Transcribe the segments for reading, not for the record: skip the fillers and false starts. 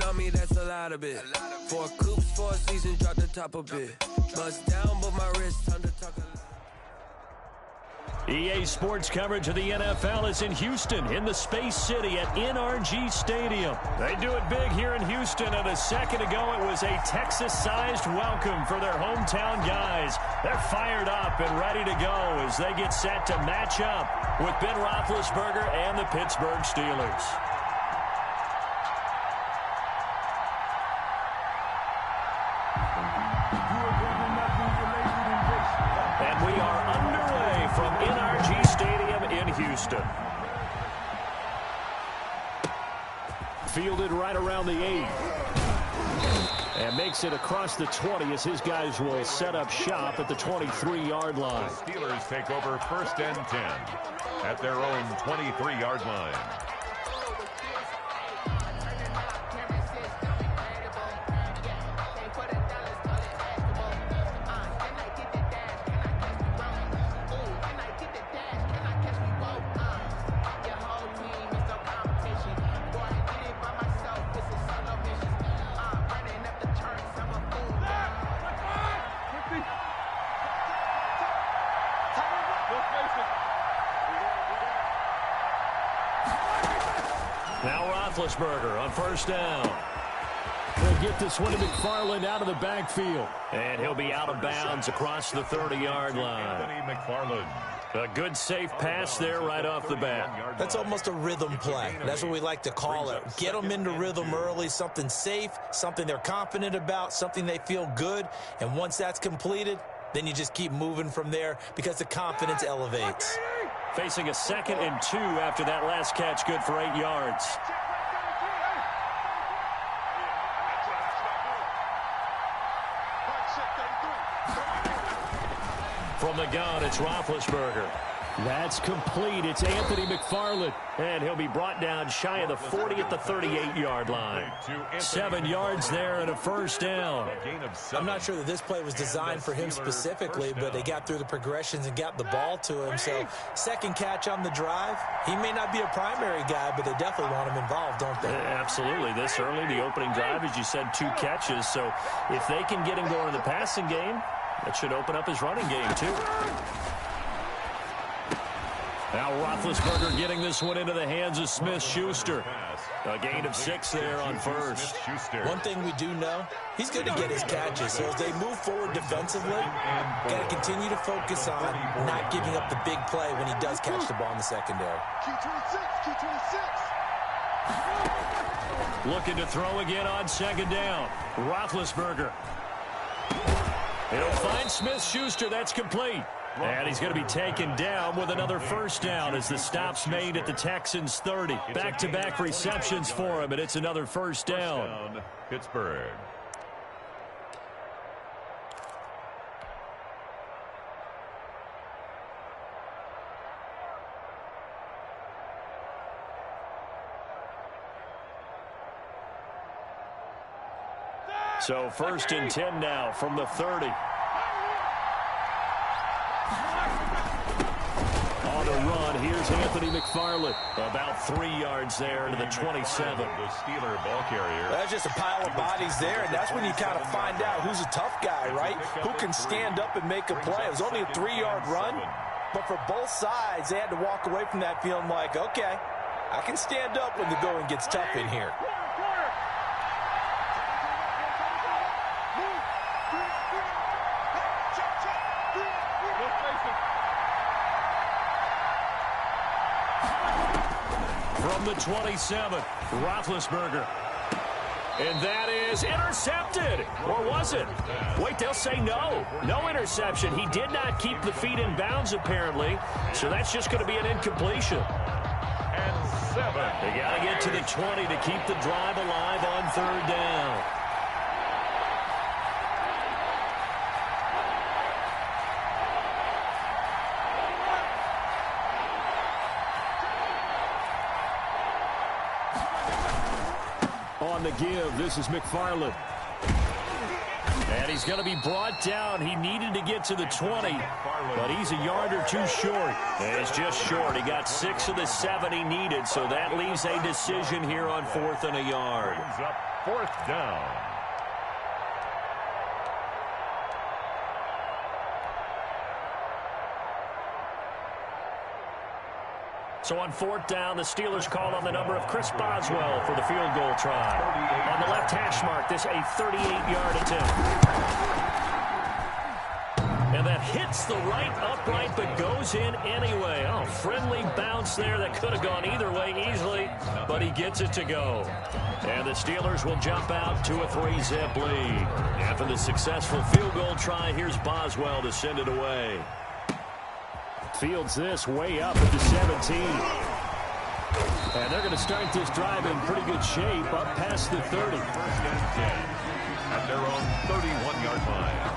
on me, that's a lot of it. 4 coops, 4 seasons, drop the top a bit. Bust down, but my wrist, time to talk a lot. EA Sports coverage of the NFL is in Houston, in the Space City at NRG Stadium. They do it big here in Houston, and a second ago it was a Texas-sized welcome for their hometown guys. They're fired up and ready to go as they get set to match up with Ben Roethlisberger and the Pittsburgh Steelers. And we are underway from NRG Stadium in Houston. Fielded right around the 8. And makes it across the 20 as his guys will set up shop at the 23-yard line. The Steelers take over 1st and 10 at their own 23-yard line. Now Roethlisberger on 1st down. They'll get this one to McFarland out of the backfield. And he'll be out of bounds across the 30-yard line. Anthony McFarland. A good, safe pass there right off the bat. That's almost a rhythm play. That's what we like to call it. Get them into rhythm early, something safe, something they're confident about, something they feel good. And once that's completed, then you just keep moving from there because the confidence elevates. Facing a 2nd and 2 after that last catch, good for 8 yards. From the gun, it's Roethlisberger. That's complete. It's Anthony McFarland. And he'll be brought down shy of the 40 at the 38-yard line. 7 yards there and a 1st down. I'm not sure that this play was designed for him specifically, but they got through the progressions and got the ball to him. So, 2nd catch on the drive. He may not be a primary guy, but they definitely want him involved, don't they? Absolutely. This early, the opening drive, as you said, 2 catches. So, if they can get him going in the passing game, that should open up his running game, too. Now Roethlisberger getting this one into the hands of Smith-Schuster. A gain of 6 there on 1st. One thing we do know, he's going to get his catches. So as they move forward defensively, got to continue to focus on not giving up the big play when he does catch the ball in the secondary. Looking to throw again on 2nd down. Roethlisberger. It'll find Smith-Schuster. That's complete. And he's going to be taken down with another 1st down as the stop's made at the Texans' 30. Back-to-back receptions for him, and it's another 1st down. Pittsburgh. So 1st and 10 now from the 30. On the run, here's Anthony McFarland. About 3 yards there to the 27. The Steeler ball carrier. That's just a pile of bodies there, and that's when you kind of find out who's a tough guy, right? Who can stand up and make a play. It was only a 3-yard run, but for both sides, they had to walk away from that feeling like, okay, I can stand up when the going gets tough in here. From the 27, Roethlisberger. And that is intercepted. Or was it? Wait, they'll say no. No interception. He did not keep the feet in bounds, apparently. So that's just going to be an incompletion. And 7. They got to get to the 20 to keep the drive alive on 3rd down. On the give, this is McFarland. And he's going to be brought down. He needed to get to the 20, but he's a yard or two short. And it's just short. He got 6 of the 7 he needed, so that leaves a decision here on 4th and a yard. Brings up 4th down. So on 4th down, the Steelers call on the number of Chris Boswell for the field goal try. On the left hash mark, this a 38-yard attempt. And that hits the right upright but goes in anyway. Oh, friendly bounce there that could have gone either way easily, but he gets it to go. And the Steelers will jump out to a 3-zip lead. After the successful field goal try, here's Boswell to send it away. Fields this way up at the 17. And they're going to start this drive in pretty good shape up past the 30. 1st and 10 at their own 31-yard line.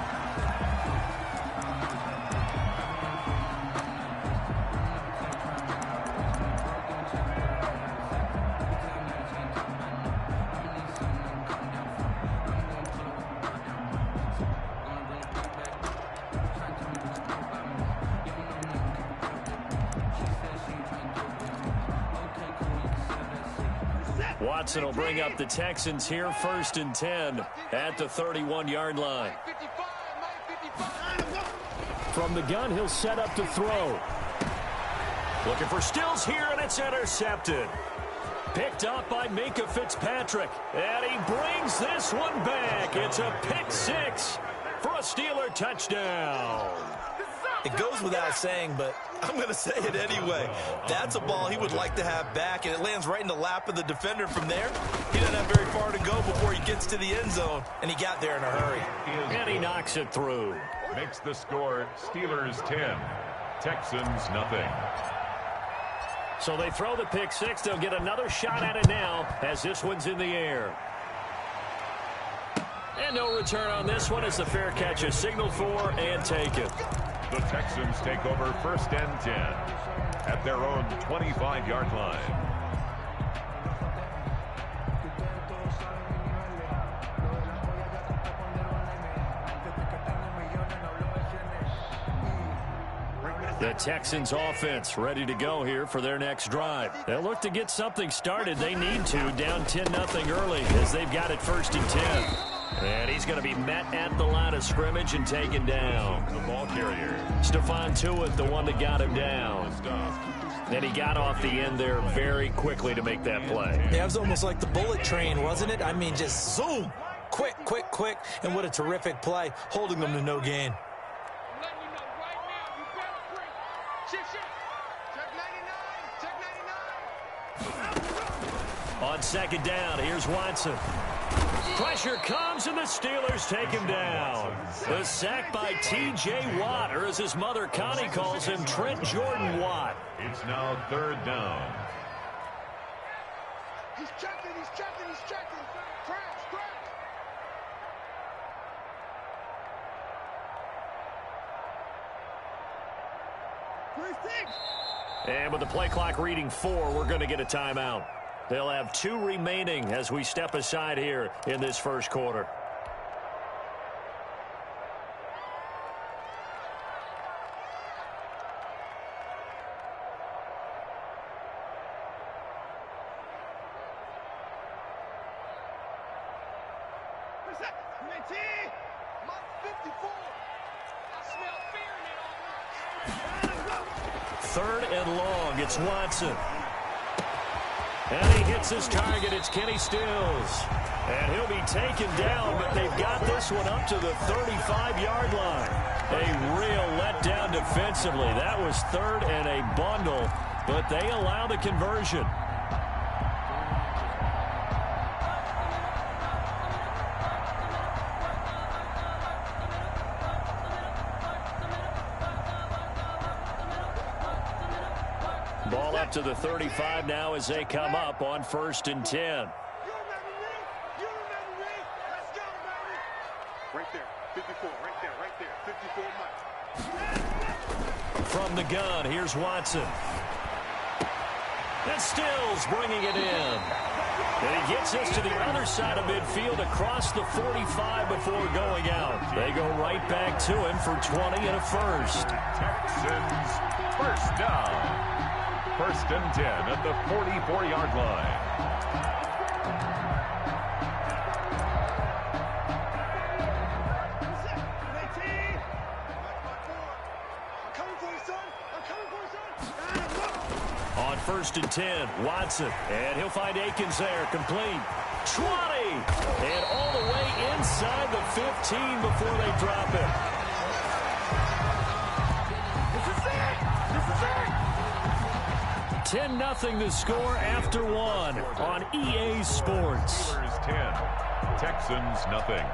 Watson will bring up the Texans here 1st and 10 at the 31-yard line. From the gun, he'll set up to throw. Looking for Stills here, and it's intercepted. Picked up by Minka Fitzpatrick, and he brings this one back. It's a pick 6 for a Steeler touchdown. It goes without saying, but I'm going to say it anyway. That's a ball he would like to have back, and it lands right in the lap of the defender from there. He doesn't have very far to go before he gets to the end zone, and he got there in a hurry. And he knocks it through. Makes the score Steelers 10, Texans nothing. So they throw the pick 6. They'll get another shot at it now as this one's in the air. And no return on this one as the fair catch is signaled for and taken. The Texans take over 1st and 10 at their own 25-yard line. The Texans offense ready to go here for their next drive. They'll look to get something started. They need to, down 10-0 early as they've got it 1st and 10. And he's going to be met at the line of scrimmage and taken down. The ball carrier. Stephon Tuitt, the one that got him down. And he got off the end there very quickly to make that play. Yeah, it was almost like the bullet train, wasn't it? I mean, just zoom. Quick, quick, quick. And what a terrific play, holding them to no gain. On 2nd down, here's Watson. Pressure comes, and the Steelers take him down. The sack by T.J. Watt, or as his mother Connie calls him, Trent Jordan Watt. It's now 3rd down. He's checking, he's checking, he's checking. Crash, crash. And with the play clock reading 4, we're going to get a timeout. They'll have 2 remaining as we step aside here in this first quarter. Third and long, it's Watson. And he hits his target. It's Kenny Stills. And he'll be taken down, but they've got this one up to the 35-yard line. A real letdown defensively. That was 3rd and a bundle, but they allow the conversion. Ball up to the 35 now as they come up on 1st and 10. You remember me? Let's go, baby. Right there, 54, right there, 54 Mike. From the gun, here's Watson. And Stills bringing it in. And he gets us to the other side of midfield across the 45 before going out. They go right back to him for 20 and a first. Texans first down. 1st and 10 at the 44-yard line. On 1st and 10, Watson. And he'll find Akins there, complete. 20! And all the way inside the 15 before they drop it. This is it! 10-0 the score after one on EA Sports. Steelers 10, Texans nothing.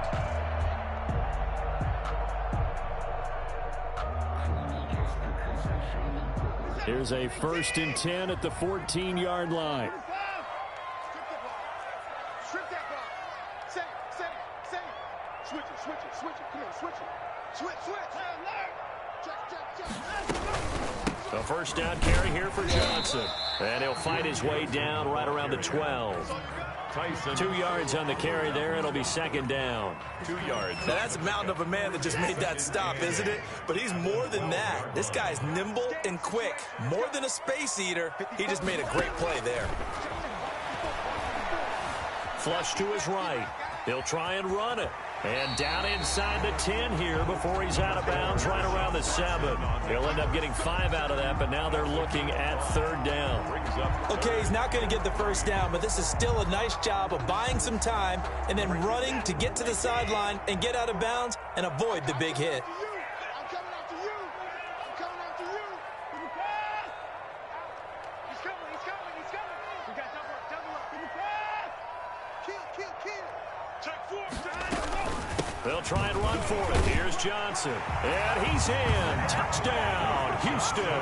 Here's a 1st and 10 at the 14-yard line. Strip that ball. Set it. Switch it. Come on, switch it. Switch. Check. A 1st down carry here for Johnson. And he'll fight his way down right around the 12. Tyson. 2 yards on the carry there. It'll be 2nd down. 2 yards. Now, that's a mountain of a man that just made that stop, isn't it? But he's more than that. This guy's nimble and quick. More than a space eater. He just made a great play there. Flush to his right. He'll try and run it. And down inside the 10 here before he's out of bounds right around the 7. He'll end up getting 5 out of that, but now they're looking at 3rd down. Okay, he's not going to get the 1st down, but this is still a nice job of buying some time and then running to get to the sideline and get out of bounds and avoid the big hit. I'm coming after you. He's coming. We got double up. Kill. Check 4. They'll try and run for it. Here's Johnson. And he's in. Touchdown, Houston.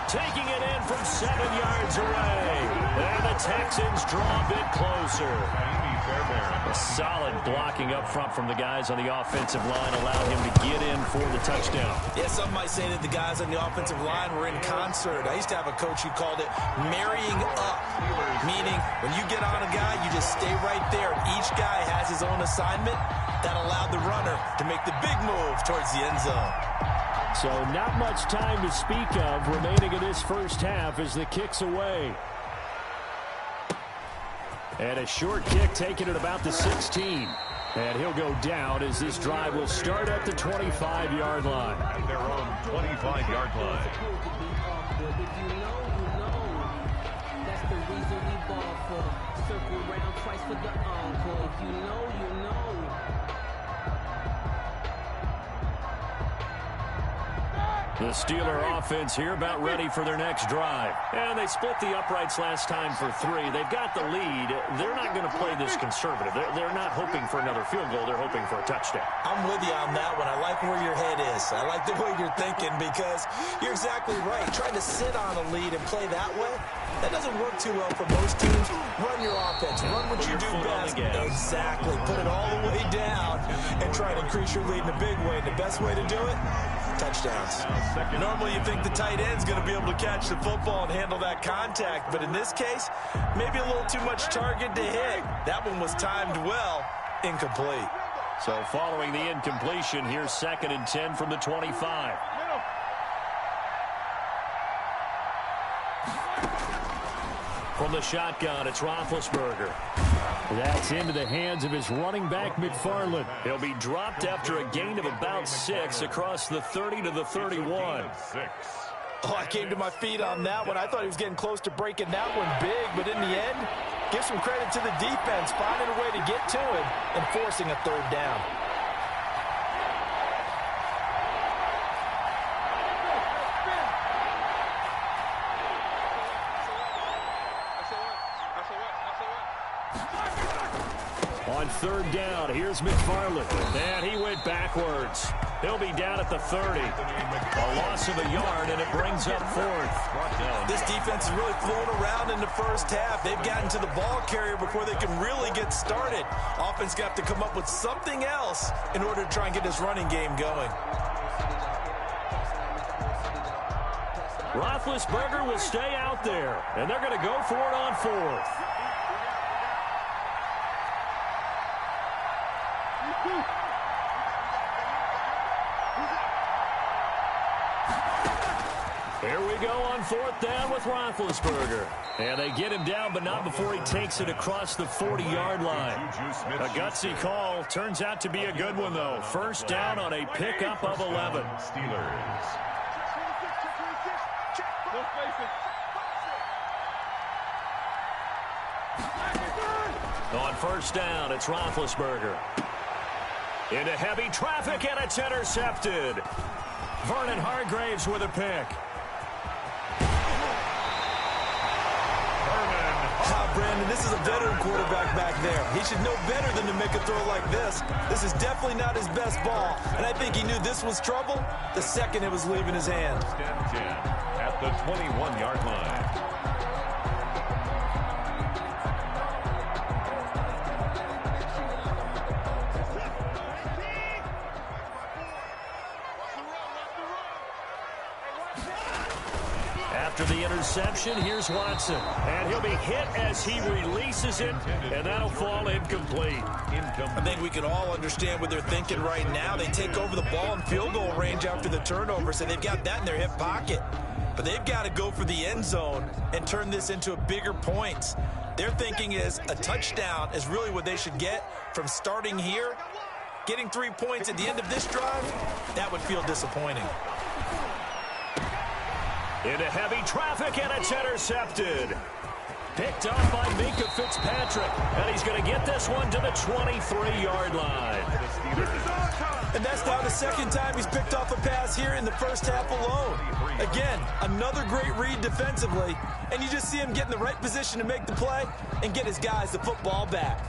Taking it in from 7 yards away. And the Texans draw a bit closer. A solid blocking up front from the guys on the offensive line allowed him to get in for the touchdown. Yeah, some might say that the guys on the offensive line were in concert. I used to have a coach who called it marrying up, meaning when you get on a guy, you just stay right there. Each guy has his own assignment. That allowed the runner to make the big move towards the end zone. So not much time to speak of remaining in this 1st half as the kick's away. And a short kick taken at about the 16. And he'll go down as this drive will start at the 25-yard line. At their own 25-yard line. If you know, that's the reason we ball for. Circle round twice for the encore. If you know, you know. The Steeler offense here about ready for their next drive. And they split the uprights last time for 3. They've got the lead. They're not going to play this conservative. They're not hoping for another field goal. They're hoping for a touchdown. I'm with you on that one. I like where your head is. I like the way you're thinking because you're exactly right. Trying to sit on a lead and play that way, that doesn't work too well for most teams. Run your offense. Run what you do best. Exactly. Put it all the way down and try to increase your lead in a big way. And the best way to do it, touchdowns. Normally you think the tight end's going to be able to catch the football and handle that contact, but in this case, maybe a little too much target to hit. That one was timed well, incomplete. So following the incompletion, here's 2nd and 10 from the 25. From the shotgun, it's Roethlisberger. That's into the hands of his running back, McFarland. He'll be dropped after a gain of about 6 across the 30 to the 31. Oh, I came to my feet on that one. I thought he was getting close to breaking that one big, but in the end, give some credit to the defense, finding a way to get to him and forcing a 3rd down. On 3rd down, here's McFarland. And he went backwards. He'll be down at the 30. A loss of a yard, and it brings up 4th. This defense is really flown around in the 1st half. They've gotten to the ball carrier before they can really get started. Offense got to come up with something else in order to try and get this running game going. Roethlisberger will stay out there, and they're going to go for it on 4th. Here we go on 4th down with Roethlisberger. And they get him down, but not before he takes it across the 40-yard line. A gutsy call. Turns out to be a good one, though. 1st down on a pickup of 11. Steelers. On 1st down, it's Roethlisberger. Into heavy traffic, and it's intercepted. Vernon Hargreaves with a pick. Brandon, this is a veteran quarterback back there. He should know better than to make a throw like this. This is definitely not his best ball, and I think he knew this was trouble the second it was leaving his hand. 10 at the 21-yard line. After the interception, here's Watson. And he'll be hit as he releases it, and that'll fall incomplete. I think we can all understand what they're thinking right now. They take over the ball in field goal range after the turnover, so they've got that in their hip pocket. But they've got to go for the end zone and turn this into a bigger points. Their thinking is a touchdown is really what they should get from starting here. Getting 3 points at the end of this drive, that would feel disappointing. Into heavy traffic, and it's intercepted. Picked up by Minkah Fitzpatrick, and he's going to get this one to the 23-yard line. And that's now the second time he's picked off a pass here in the first half alone. Again, another great read defensively, and you just see him get in the right position to make the play and get his guys the football back.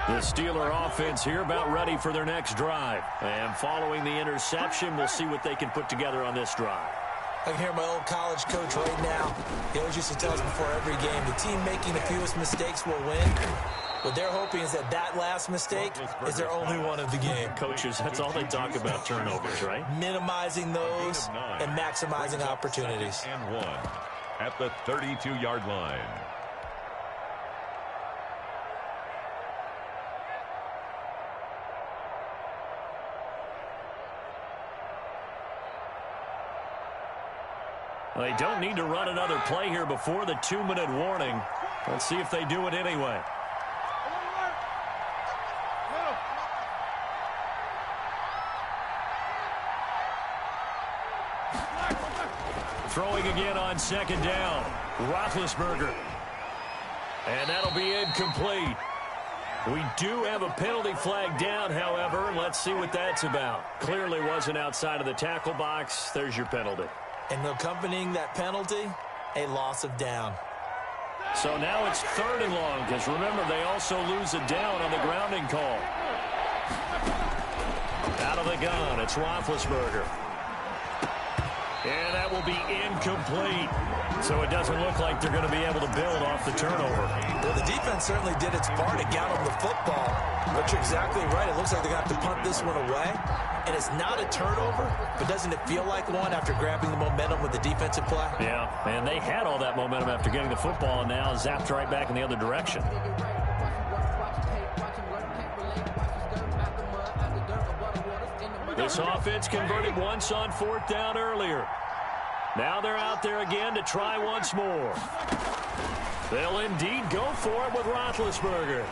The Steeler offense here about ready for their next drive. And following the interception, we'll see what they can put together on this drive. I can hear my old college coach right now. He always used to tell us before every game, the team making the fewest mistakes will win. What they're hoping is that that last mistake is their only one of the game. Coaches, that's all they talk about, turnovers, right? Minimizing those and maximizing opportunities. And 1 at the 32-yard line. They don't need to run another play here before the 2-minute warning. Let's see if they do it anyway. Throwing again on 2nd down. Roethlisberger. And that'll be incomplete. We do have a penalty flag down, however. Let's see what that's about. Clearly wasn't outside of the tackle box. There's your penalty. And accompanying that penalty, a loss of down. So now it's 3rd and long, because remember, they also lose a down on the grounding call. Out of the gun, it's Roethlisberger. And that will be incomplete. So it doesn't look like they're going to be able to build off the turnover. Well, the defense certainly did its part. It got them the football. But you're exactly right. It looks like they're going to have to punt this one away. And it's not a turnover, but doesn't it feel like one after grabbing the momentum with the defensive play? Yeah, and they had all that momentum after getting the football, and now zapped right back in the other direction. This offense converted once on 4th down earlier. Now they're out there again to try once more. They'll indeed go for it with Roethlisberger.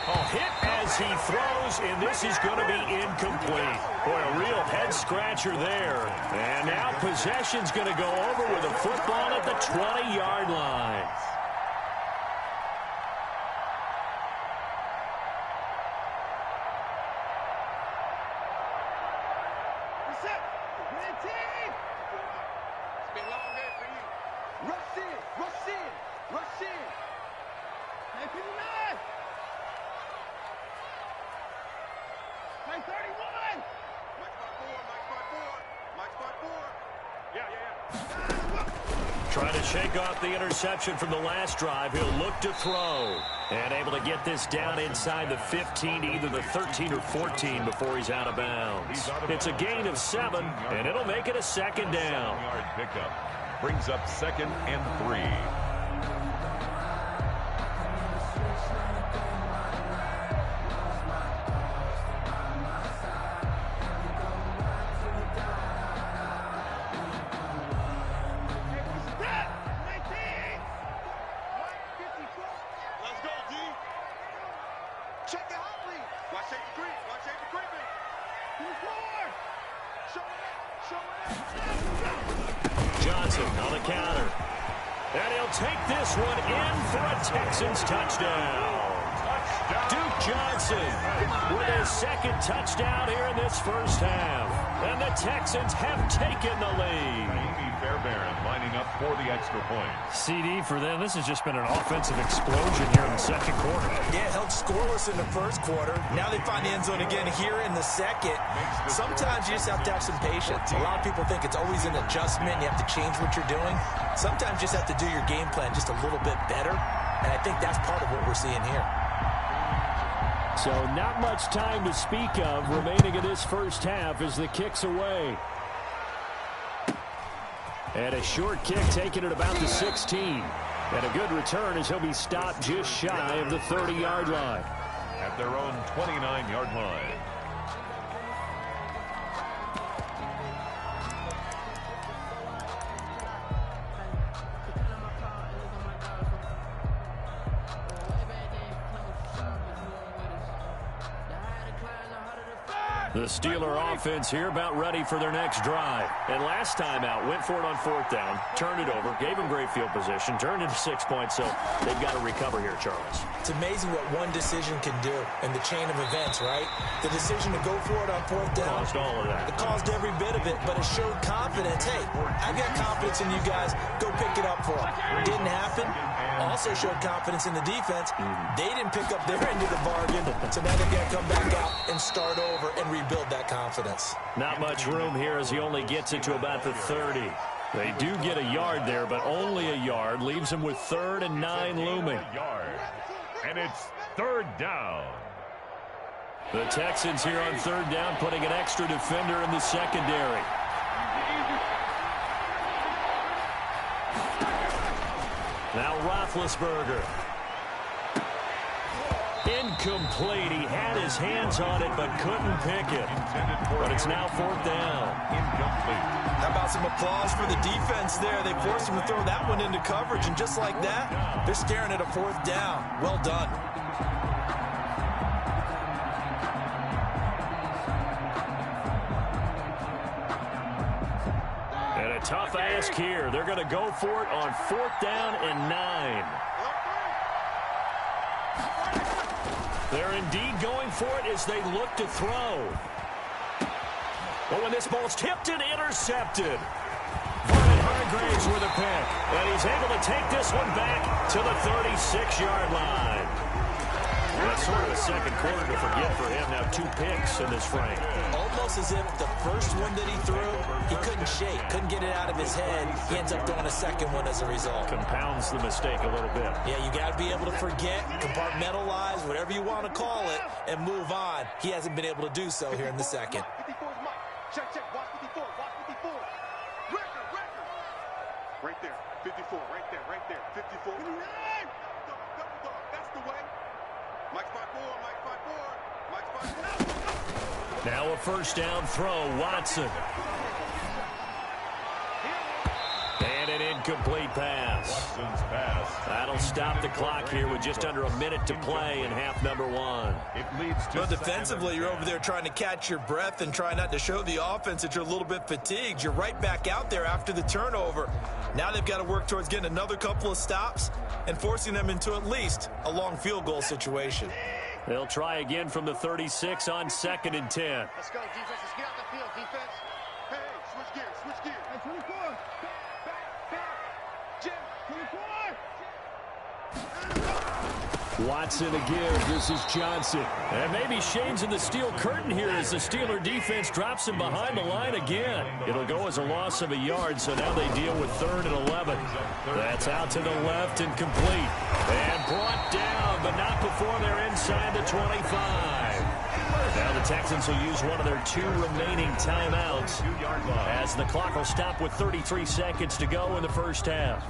A hit as he throws, and this is going to be incomplete. Boy, a real head-scratcher there. And now possession's going to go over with a football at the 20-yard line. Trying to shake off the interception from the last drive. He'll look to throw. And able to get this down inside the 15, either the 13 or 14 before he's out of bounds. It's a gain of 7, and it'll make it a 2nd down. Pickup brings up 2nd and 3. Check it out, Lee. Watch shape the creep. Watch shape the creeping. Who's more? Show it. Johnson on the counter. And he'll take this one in for a Texans touchdown. Duke Johnson with his second touchdown here in this first half. And the Texans have taken the lead. Fairbairn lining up for the extra point. CD for them. This has just been an offensive explosion here in the second quarter. Yeah, held scoreless in the first quarter. Now they find the end zone again here in the second. Sometimes you just have to have some patience. A lot of people think it's always an adjustment. You have to change what you're doing. Sometimes you just have to do your game plan just a little bit better. And I think that's part of what we're seeing here. So not much time to speak of remaining in this first half as the kick's away. And a short kick taken at about the 16. And a good return as he'll be stopped just shy of the 30-yard line. At their own 29-yard line. The Steeler offense here about ready for their next drive. And last time out, went for it on fourth down, turned it over, gave them great field position, turned into 6 points, so they've got to recover here, Charles. It's amazing what one decision can do in the chain of events, right? The decision to go for it on fourth down. Caused all of that. It caused every bit of it, but it showed confidence. Hey, I've got confidence in you guys. Go pick it up for them. Didn't happen. Also showed confidence in the defense. They didn't pick up their end of the bargain, so now they've got to come back out and start over and rebuild that confidence. Not much room here as he only gets it to about the 30. They do get a yard there, but only a yard. Leaves them with 3rd and 9 looming. And it's 3rd down. The Texans here on 3rd down, putting an extra defender in the secondary. Now Roethlisberger. Incomplete. He had his hands on it but couldn't pick it. But it's now 4th down. Incomplete. How about some applause for the defense there? They forced him to throw that one into coverage, and just like that, they're staring at a 4th down. Well done. And a tough ask here. They're going to go for it on 4th down and 9. They're indeed going for it as they look to throw. But when this ball's tipped and intercepted. Vernon Hargreaves with a pick. And he's able to take this one back to the 36-yard line. That's sort of a second quarter to forget for him. Now 2 picks in this frame. Almost as if the first one that he threw, he couldn't shake, couldn't get it out of his head. He ends up throwing a second one as a result. Compounds the mistake a little bit. Yeah, you got to be able to forget, compartmentalize, whatever you want to call it, and move on. He hasn't been able to do so here in the second. 54 is Mike. Check, check. Watch 54. Watch 54. Record. Right there. 54. Right there. 54. Double dog. That's the way. Mike's 5-4. Mike's 5-4. Now a first down throw. Watson. And an incomplete pass. Watson's pass. That'll stop the clock here with just under a minute to play in half number 1. It leads to But defensively, you're over there trying to catch your breath and try not to show the offense that you're a little bit fatigued. You're right back out there after the turnover. Now they've got to work towards getting another couple of stops and forcing them into at least a long field goal situation. They'll try again from the 36 on 2nd and 10. Let's go, defense. Let's get out the field, defense. Hey, switch gears. Hey, 24. Back. Jim, 24. Watson again. This is Johnson. And maybe Shane's in the steel curtain here as the Steeler defense drops him behind the line again. It'll go as a loss of a yard, so now they deal with 3rd and 11. That's out to the left and complete. And brought down, but not before they're inside the 25. Now the Texans will use one of their 2 remaining timeouts as the clock will stop with 33 seconds to go in the first half.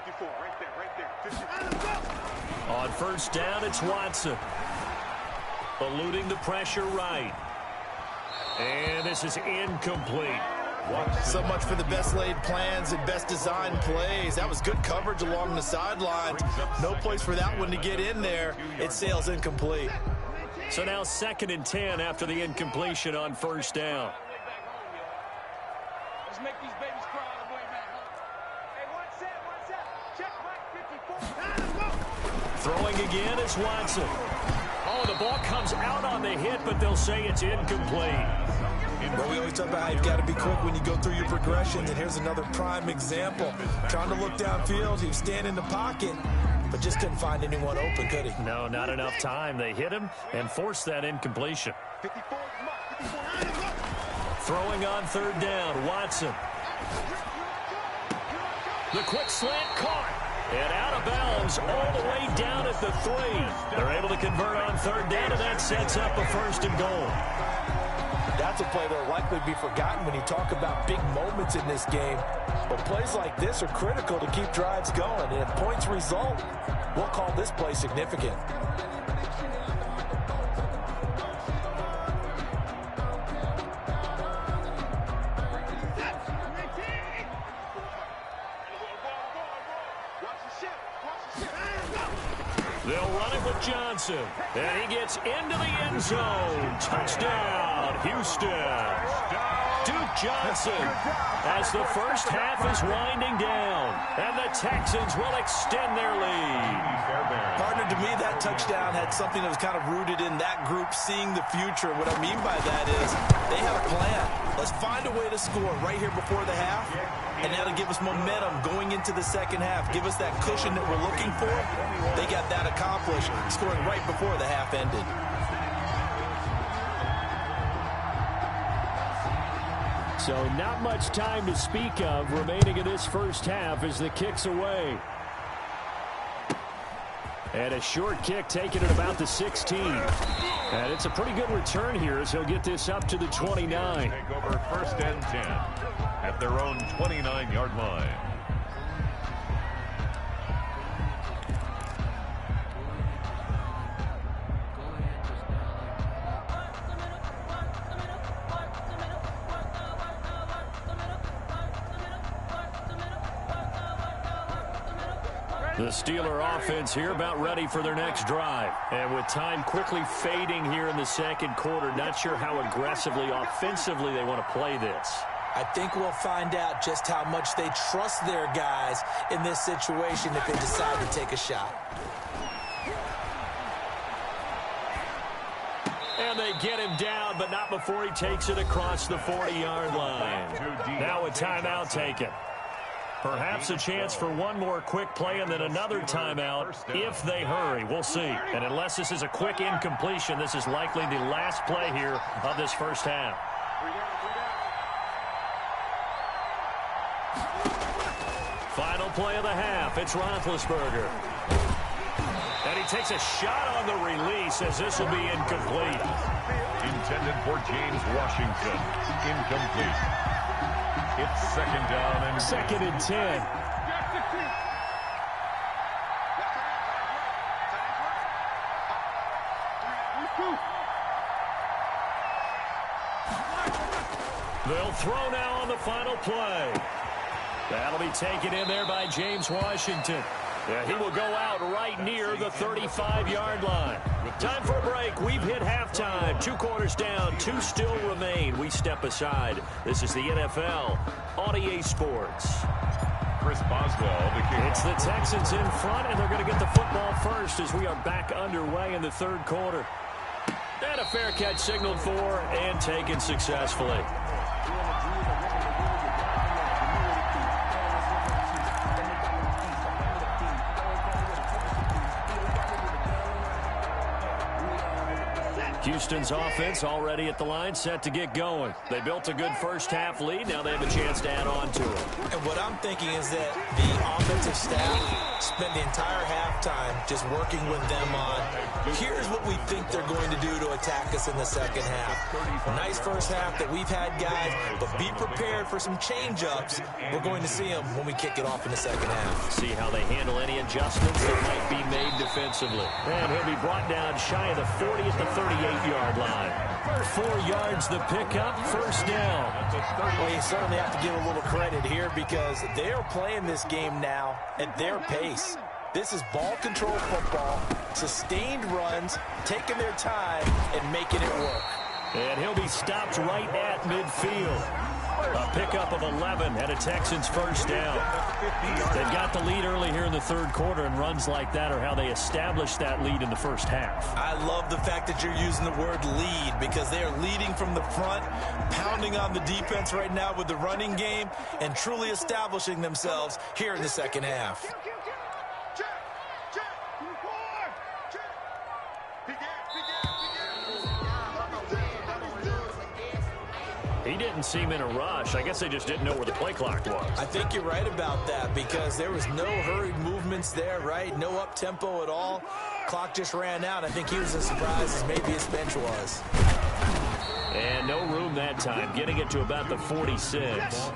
54, right there. 54. On first down, it's Watson. Eluding the pressure right. And this is incomplete. So much for the best laid plans and best designed plays. That was good coverage along the sideline. No place for that one to get in there. It sails incomplete. So now 2nd and 10 after the incompletion on first down. Let's make these babies cry all the way back home. Hey, one set. Check Mike 54. Throwing again is Watson. Oh, the ball comes out on the hit, but they'll say it's incomplete. But we always talk about how you've got to be quick when you go through your progressions, and here's another prime example. Trying to look downfield, he was standing in the pocket, but just couldn't find anyone open, could he? No, not enough time. They hit him and forced that incompletion. 54, Mike 54. Throwing on 3rd down, Watson. The quick slant caught. And out of bounds all the way down at the 3. They're able to convert on 3rd down, and that sets up a 1st and goal. That's a play that will likely be forgotten when you talk about big moments in this game. But plays like this are critical to keep drives going. And if points result, we'll call this play significant. They'll run it with Johnson. And he gets into the end zone. Touchdown, Houston. Duke Johnson as the first half is winding down. And the Texans will extend their lead. Partner, to me, that touchdown had something that was kind of rooted in that group seeing the future. What I mean by that is they have a plan. Let's find a way to score right here before the half. And that'll give us momentum going into the second half. Give us that cushion that we're looking for. They got that accomplished, scoring right before the half ended. So not much time to speak of remaining in this first half as the kick's away. And a short kick taken at about the 16. And it's a pretty good return here as he'll get this up to the 29. Take over 1st and 10 at their own 29-yard line. The Steeler offense here about ready for their next drive. And with time quickly fading here in the 2nd quarter, not sure how aggressively, offensively they want to play this. I think we'll find out just how much they trust their guys in this situation if they decide to take a shot. And they get him down, but not before he takes it across the 40-yard line. Now a timeout taken. Perhaps a chance for one more quick play and then another timeout if they hurry. We'll see. And unless this is a quick incompletion, this is likely the last play here of this first half. Final play of the half. It's Roethlisberger. And he takes a shot on the release as this will be incomplete. Intended for James Washington. Incomplete. It's 2nd down and 2nd and 10. They'll throw now on the final play. That'll be taken in there by James Washington. Yeah, he will go out right near the 35-yard line. Time for a break. We've hit halftime. 2 quarters down. 2 still remain. We step aside. This is the NFL on EA Sports. Chris Boswell, the kick. It's the Texans in front, and they're going to get the football first as we are back underway in the 3rd quarter. And a fair catch signaled for and taken successfully. Houston's offense already at the line, set to get going. They built a good first-half lead. Now they have a chance to add on to it. And what I'm thinking is that the offensive staff spent the entire halftime just working with them on, here's what we think they're going to do to attack us in the second half. Nice first half that we've had, guys, but be prepared for some change-ups. We're going to see them when we kick it off in the second half. See how they handle any adjustments that might be made defensively. And he'll be brought down shy of the 40 at the 38-yard line. 4 yards the pickup, first down. Well, you certainly have to give a little credit here because they are playing this game now at their pace. This is ball control football, sustained runs, taking their time, and making it work. And he'll be stopped right at midfield. A pickup of 11 and a Texans first down. They've got the lead early here in the third quarter, and runs like that are how they establish that lead in the first half. I love the fact that you're using the word lead because they are leading from the front, pounding on the defense right now with the running game, and truly establishing themselves here in the second half. He didn't seem in a rush. I guess they just didn't know where the play clock was. I think you're right about that because there was no hurried movements there, right? No up-tempo at all. Clock just ran out. I think he was as surprised as maybe his bench was. And no room that time, getting it to about the 46.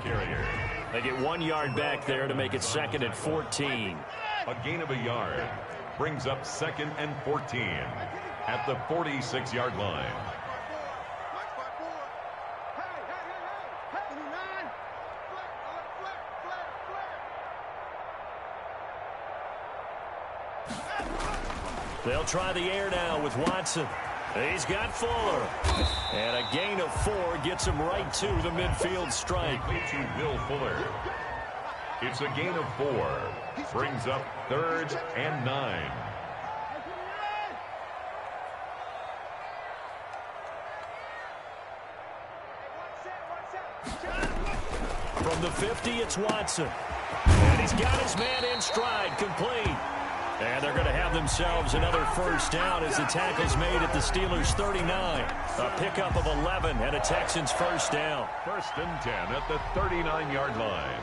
They get 1 yard back there to make it second and 14. A gain of a yard brings up second and 14 at the 46-yard line. They'll try the air now with Watson. He's got Fuller. And a gain of 4 gets him right to the midfield stripe. To Will Fuller. It's a gain of 4. Brings up third and 9. From the 50, it's Watson. And he's got his man in stride, complete. And they're going to have themselves another first down as the tackle's made at the Steelers' 39. A pickup of 11 and a Texans first down. First and 10 at the 39-yard line.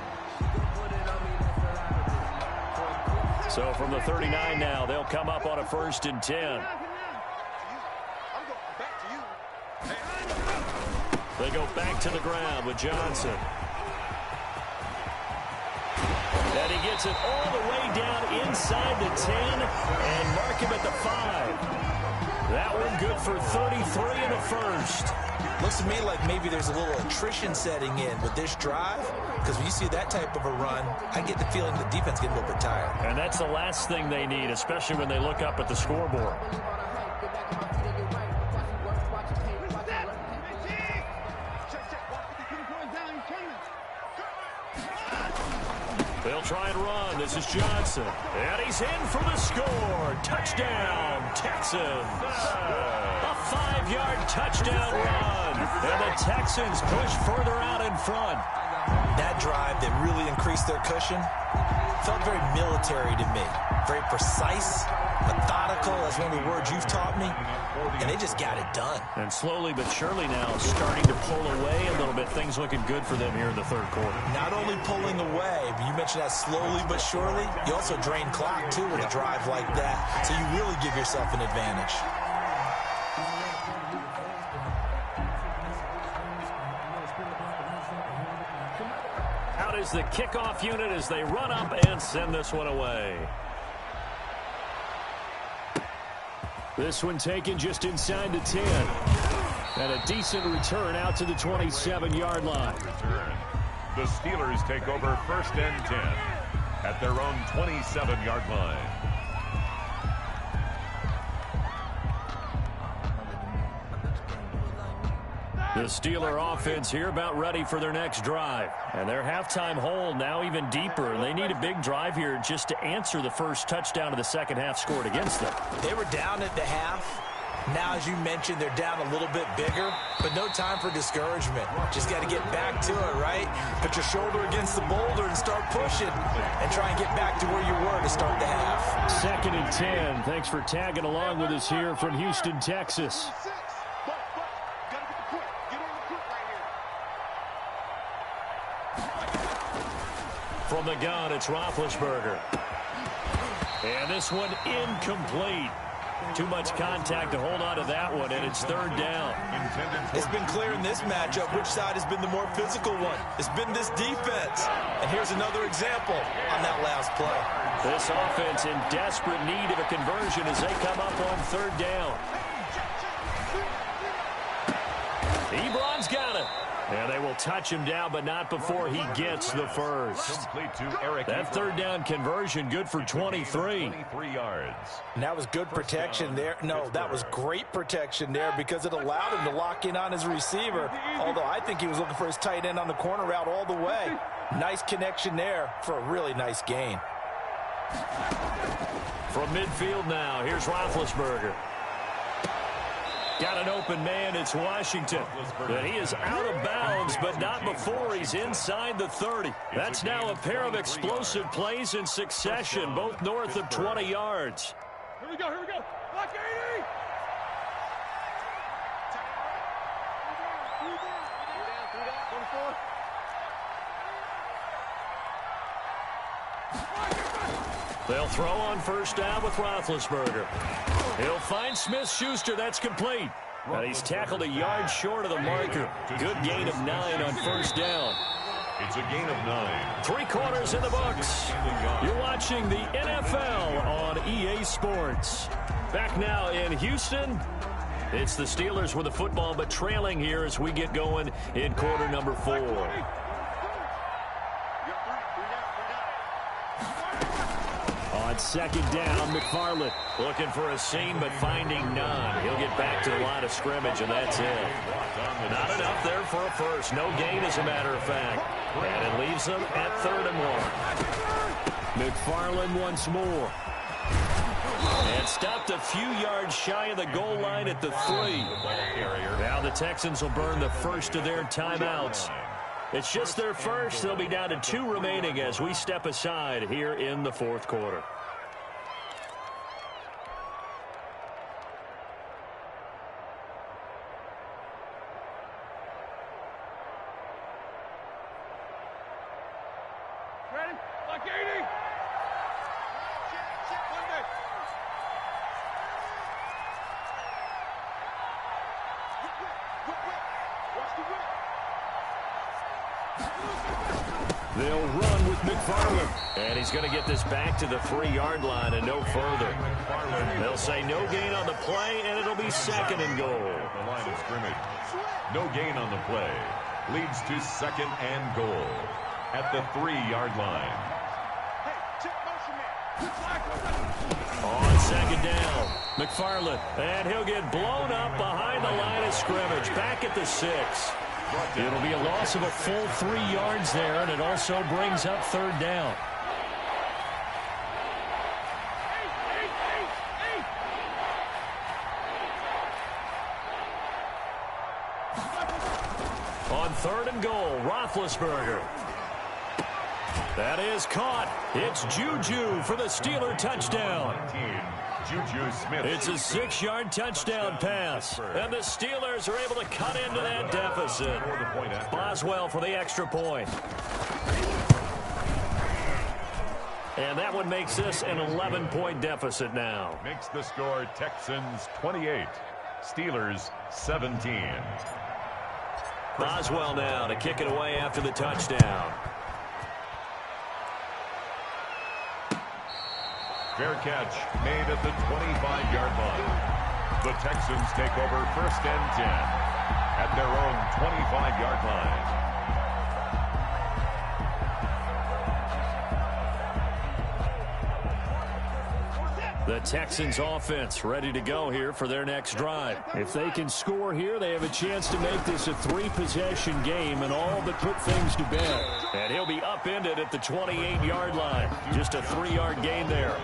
So from the 39 now, they'll come up on a first and 10. They go back to the ground with Johnson. And he gets it all the way down inside the 10 and mark him at the 5. That one good for 33 and a first. Looks to me like maybe there's a little attrition setting in with this drive because when you see that type of a run, I get the feeling the defense getting a little bit tired. And that's the last thing they need, especially when they look up at the scoreboard. They'll try and run. This is Johnson. And he's in for the score. Touchdown, Texans. A 5-yard touchdown run. And the Texans push further out in front. That drive that really increased their cushion felt very military to me. Very precise, methodical. That's one of the words you've taught me. And they just got it done. And slowly but surely now starting to pull away a little bit. Things looking good for them here in the third quarter. Not only pulling away, but you mentioned that slowly but surely. You also drain clock, too, with a drive like that. So you really give yourself an advantage. Out is the kickoff unit as they run up and send this one away. This one taken just inside the 10. And a decent return out to the 27-yard line. The Steelers take over first and 10 at their own 27-yard line. The Steeler offense here about ready for their next drive. And their halftime hole now even deeper. And they need a big drive here just to answer the first touchdown of the second half scored against them. They were down at the half. Now, as you mentioned, they're down a little bit bigger, but no time for discouragement. Just got to get back to it, right? Put your shoulder against the boulder and start pushing and try and get back to where you were to start the half. Second and 10. Thanks for tagging along with us here from Houston, Texas. From the gun, it's Roethlisberger. And this one incomplete. Too much contact to hold on to that one, and it's third down. It's been clear in this matchup which side has been the more physical one. It's been this defense. And here's another example on that last play. This offense in desperate need of a conversion as they come up on third down. Ebron's got it. And they will touch him down, but not before he gets the first. That third down conversion good for 23. 23 yards. And that was good protection there. No, that was great protection there because it allowed him to lock in on his receiver. Although I think he was looking for his tight end on the corner route all the way. Nice connection there for a really nice gain. From midfield now, here's Roethlisberger. Got an open man, it's Washington. And he is out of bounds, but not before he's inside the 30. That's now a pair of explosive plays in succession, both north of 20 yards. Here we go, here we go. Block 80! They'll throw on first down with Roethlisberger. He'll find Smith-Schuster. That's complete. And he's tackled a yard short of the marker. Good gain of 9 on first down. It's a gain of 9. 3 quarters in the books. You're watching the NFL on EA Sports. Back now in Houston. It's the Steelers with the football, but trailing here as we get going in quarter number 4. On second down, McFarland looking for a seam, but finding none. He'll get back to the line of scrimmage, and that's it. Not enough there for a first. No gain, as a matter of fact. And it leaves them at 3rd and 1. McFarland once more. And stopped a few yards shy of the goal line at the 3. Now the Texans will burn the first of their timeouts. It's just their first. They'll be down to 2 remaining as we step aside here in the 4th quarter. Ready? Block 80! Watch the whip! They'll run with McFarland. And he's going to get this back to the 3-yard line and no further. They'll say no gain on the play, and it'll be 2nd and goal. The line of scrimmage. No gain on the play. Leads to 2nd and goal at the 3-yard line. Hey, check motion man. On second down, McFarland. And he'll get blown up behind the line of scrimmage. Back at the 6. It'll be a loss of a full 3 yards there, and it also brings up 3rd down. On 3rd and goal, Roethlisberger. That is caught. It's Juju for the Steeler touchdown. Juju Smith. It's a 6-yard touchdown pass. And the Steelers are able to cut into that deficit. Boswell for the extra point. And that one makes this an 11-point deficit now. Makes the score Texans 28, Steelers 17. Boswell now to kick it away after the touchdown. Fair catch made at the 25-yard line. The Texans take over 1st and 10 at their own 25-yard line. The Texans offense ready to go here for their next drive. If they can score here, they have a chance to make this a 3-possession game and all but put things to bed. And he'll be upended at the 28-yard line. Just a 3-yard gain there.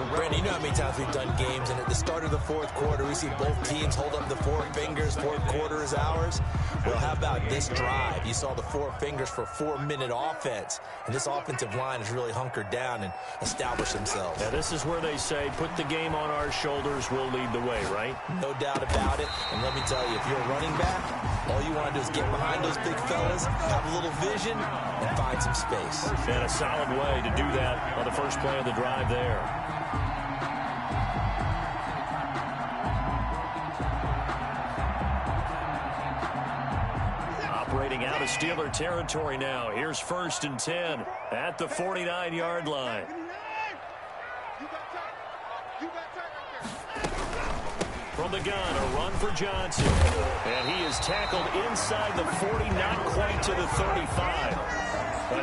Brandon, you know how many times we've done games, and at the start of the fourth quarter, we see both teams hold up the four fingers, fourth quarter is ours. Well, how about this drive? You saw the four fingers for 4-minute offense, and this offensive line has really hunkered down and established themselves. Now, this is where they say, put the game on our shoulders, we'll lead the way, right? No doubt about it, and let me tell you, if you're a running back, all you want to do is get behind those big fellas, have a little vision, and find some space. And a solid way to do that on the first play of the drive there. Operating out of Steeler territory now. Here's 1st and 10 at the 49-yard line. From the gun, a run for Johnson. And he is tackled inside the 40, not quite to the 35.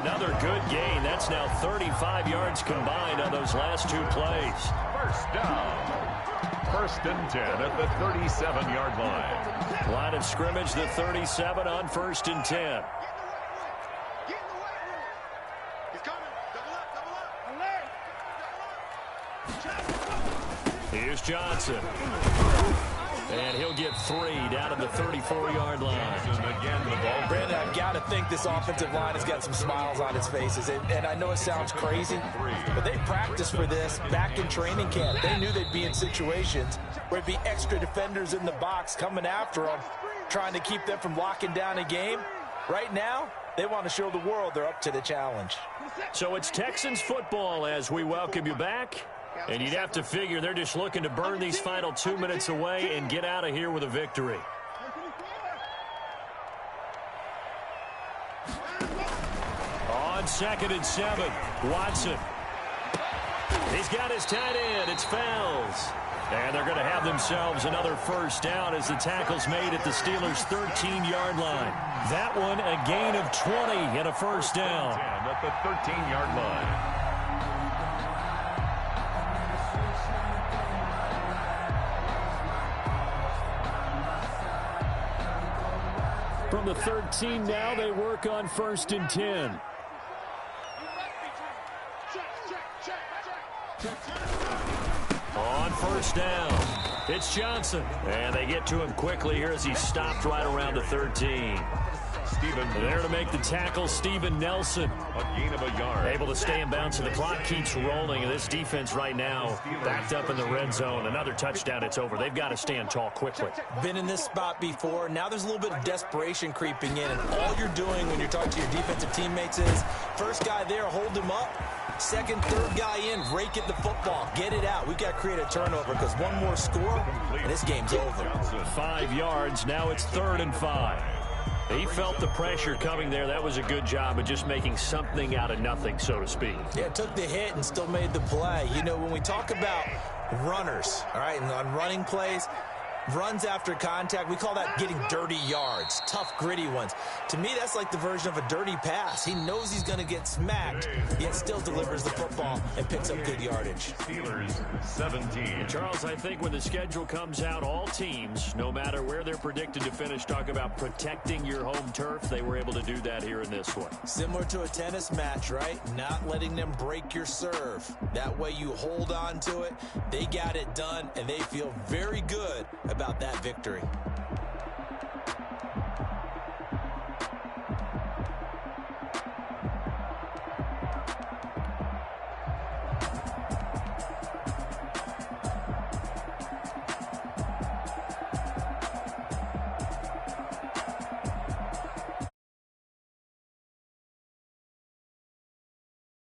Another good gain. That's now 35 yards combined on those last two plays. First down. 1st and 10 at the 37-yard line. Line of scrimmage, the 37 on 1st and 10. Here's Johnson. And he'll get 3 down at the 34-yard line. Again, the ball. Brandon, I've got to think this offensive line has got some smiles on its faces. And I know it sounds crazy, but they practiced for this back in training camp. They knew they'd be in situations where it'd be extra defenders in the box coming after them, trying to keep them from locking down a game. Right now, they want to show the world they're up to the challenge. So it's Texans football as we welcome you back. And you'd have to figure they're just looking to burn these final 2 minutes away and get out of here with a victory. On 2nd and 7, Watson. He's got his tight end. It's Fells. And they're going to have themselves another first down as the tackle's made at the Steelers' 13-yard line. That one a gain of 20 and a first down. At the 13-yard line. From the 13 now, they work on 1st and 10. On 1st down, it's Johnson. And they get to him quickly here as he stopped right around the 13. There to make the tackle, Steven Nelson. A gain of a yard. Able to stay in bounds, and the clock keeps rolling. And this defense right now backed up in the red zone. Another touchdown, it's over. They've got to stand tall quickly. Been in this spot before. Now there's a little bit of desperation creeping in. And all you're doing when you're talking to your defensive teammates is, first guy there, hold him up. Second, third guy in, rake at the football. Get it out. We've got to create a turnover because one more score, and this game's over. 5 yards. Now it's 3rd and 5. He felt the pressure coming there. That was a good job of just making something out of nothing, so to speak. Yeah, took the hit and still made the play. You know, when we talk about runners, all right, and on running plays, runs after contact, we call that getting dirty yards, tough, gritty ones. To me, that's like the version of a dirty pass. He knows he's going to get smacked, yet still delivers the football and picks up good yardage. Steelers 17. Charles, I think when the schedule comes out, all teams, no matter where they're predicted to finish, talk about protecting your home turf. They were able to do that here in this one. Similar to a tennis match, right? Not letting them break your serve. That way you hold on to it. They got it done, and they feel very good about that victory.